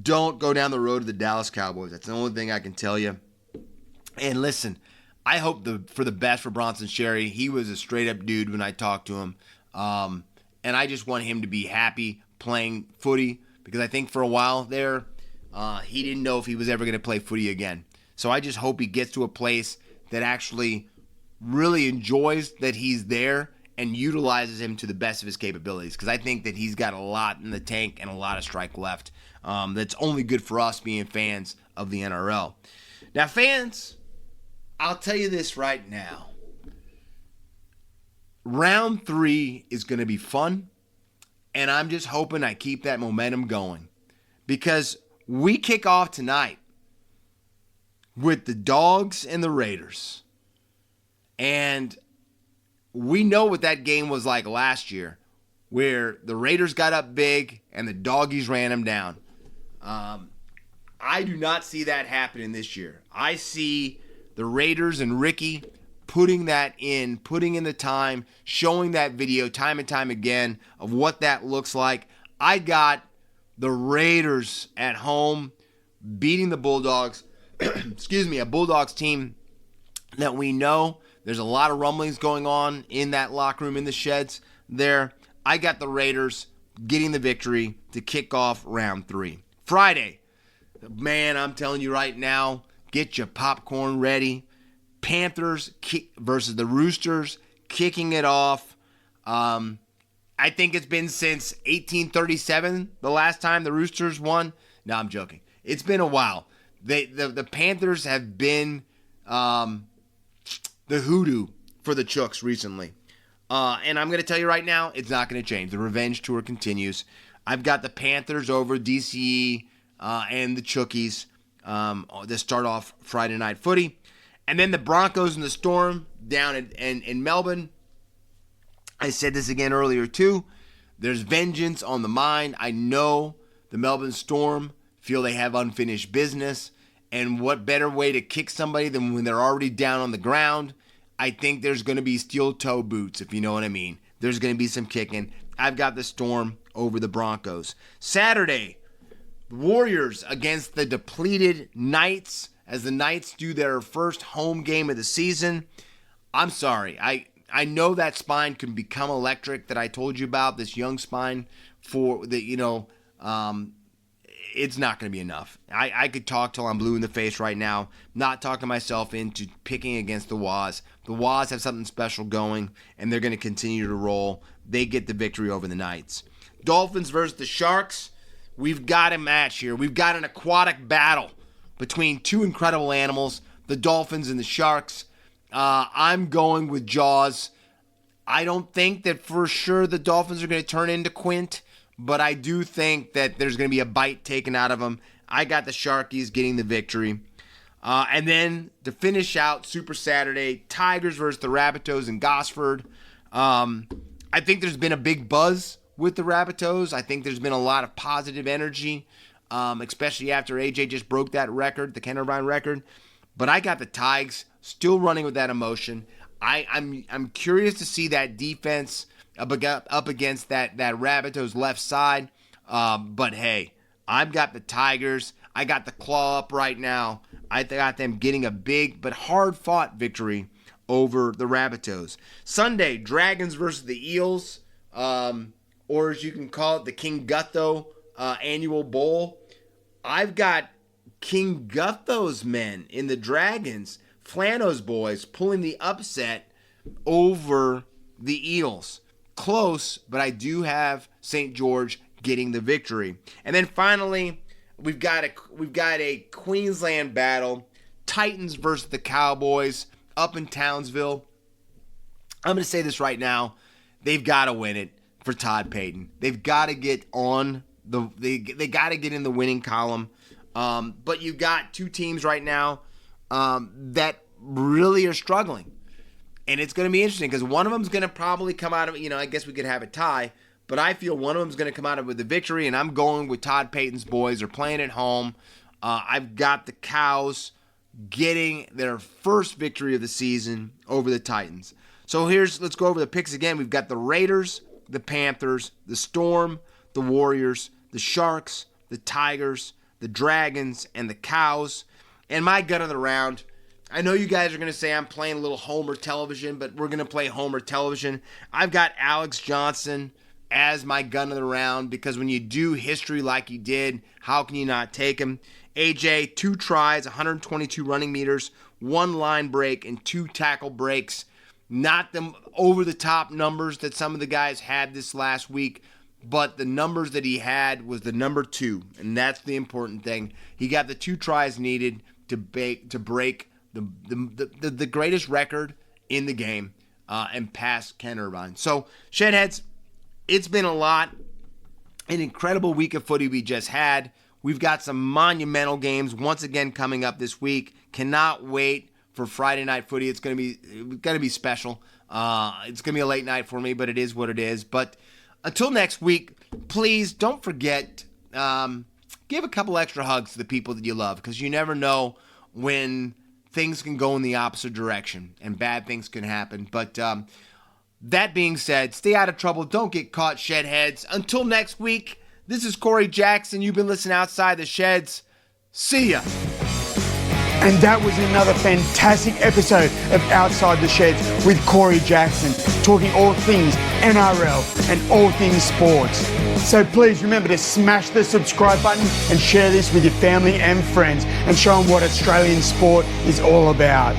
S2: don't go down the road of the Dallas Cowboys. That's the only thing I can tell you. And listen, I hope for the best for Bronson Sherry. He was a straight-up dude when I talked to him. And I just want him to be happy playing footy because I think for a while there, he didn't know if he was ever going to play footy again. So I just hope he gets to a place that actually really enjoys that he's there and utilizes him to the best of his capabilities because I think that he's got a lot in the tank and a lot of strike left. That's only good for us being fans of the NRL. Now, fans, I'll tell you this right now. Round 3 is going to be fun, and I'm just hoping I keep that momentum going because we kick off tonight with the Dogs and the Raiders. And we know what that game was like last year, where the Raiders got up big and the Doggies ran them down. I do not see that happening this year. I see the Raiders and Ricky putting in the time, showing that video time and time again of what that looks like. I got the Raiders at home beating the Bulldogs. Excuse me, a Bulldogs team that we know there's a lot of rumblings going on in that locker room, in the sheds there. I got the Raiders getting the victory to kick off round 3. Friday, man, I'm telling you right now, get your popcorn ready. Panthers versus the Roosters, kicking it off. I think it's been since 1837, the last time the Roosters won. No, I'm joking. It's been a while. The Panthers have been the hoodoo for the Chooks recently. And I'm going to tell you right now, it's not going to change. The revenge tour continues. I've got the Panthers over DCE and the Chookies to start off Friday night footy. And then the Broncos and the Storm down in Melbourne. I said this again earlier too. There's vengeance on the mind. I know the Melbourne Storm feel they have unfinished business. And what better way to kick somebody than when they're already down on the ground? I think there's going to be steel toe boots, if you know what I mean. There's going to be some kicking. I've got the Storm over the Broncos. Saturday, Warriors against the depleted Knights as the Knights do their first home game of the season. I'm sorry. I know that spine can become electric that I told you about, this young spine for the, it's not going to be enough. I could talk till I'm blue in the face right now, not talking myself into picking against the Waz. The Waz have something special going, and they're going to continue to roll. They get the victory over the Knights. Dolphins versus the Sharks. We've got a match here. We've got an aquatic battle between two incredible animals, the Dolphins and the Sharks. I'm going with Jaws. I don't think that for sure the Dolphins are going to turn into Quint, but I do think that there's going to be a bite taken out of them. I got the Sharkies getting the victory. And then to finish out Super Saturday, Tigers versus the Rabbitohs in Gosford. I think there's been a big buzz with the Rabbitohs. I think there's been a lot of positive energy, especially after AJ just broke that record, the Canterbury record. But I got the Tigers still running with that emotion. I'm curious to see that defense up against that Rabbitohs left side. But hey, I've got the Tigers. I got the claw up right now. I got them getting a big but hard-fought victory over the Rabbitohs. Sunday, Dragons versus the Eels, or as you can call it, the King Gutho annual bowl. I've got King Gutho's men in the Dragons, Flano's boys, pulling the upset over the Eels. Close, but I do have St. George getting the victory. And then finally, we've got a Queensland battle. Titans versus the Cowboys up in Townsville. I'm going to say this right now. They've got to win it for Todd Payton. They've got to get on they got to get in the winning column. But you've got two teams right now that really are struggling. And it's going to be interesting because one of them is going to probably come out of, I guess we could have a tie, but I feel one of them is going to come out of with the victory, and I'm going with Todd Payton's boys. They're playing at home. I've got the Cows getting their first victory of the season over the Titans. So let's go over the picks again. We've got the Raiders, the Panthers, the Storm, the Warriors, the Sharks, the Tigers, the Dragons, and the Cows. And my gun of the round, I know you guys are going to say I'm playing a little Homer television, but we're going to play Homer television. I've got Alex Johnston as my gun of the round because when you do history like he did, how can you not take him? AJ, 2 tries, 122 running meters, 1 line break, and 2 tackle breaks. Not the over-the-top numbers that some of the guys had this last week, but the numbers that he had was the number 2, and that's the important thing. He got the 2 tries needed to break the greatest record in the game and pass Canterbury. So, Shedheads, it's been an incredible week of footy we just had. We've got some monumental games once again coming up this week. Cannot wait for Friday Night Footy. It's going to be special. It's going to be a late night for me, but it is what it is. But until next week, please don't forget, give a couple extra hugs to the people that you love because you never know when things can go in the opposite direction and bad things can happen. But that being said, stay out of trouble. Don't get caught, Shedheads. Until next week, this is Corey Jackson. You've been listening Outside the Sheds. See ya.
S1: And that was another fantastic episode of Outside the Sheds with Corey Jackson, talking all things NRL and all things sports. So please remember to smash the subscribe button and share this with your family and friends and show them what Australian sport is all about.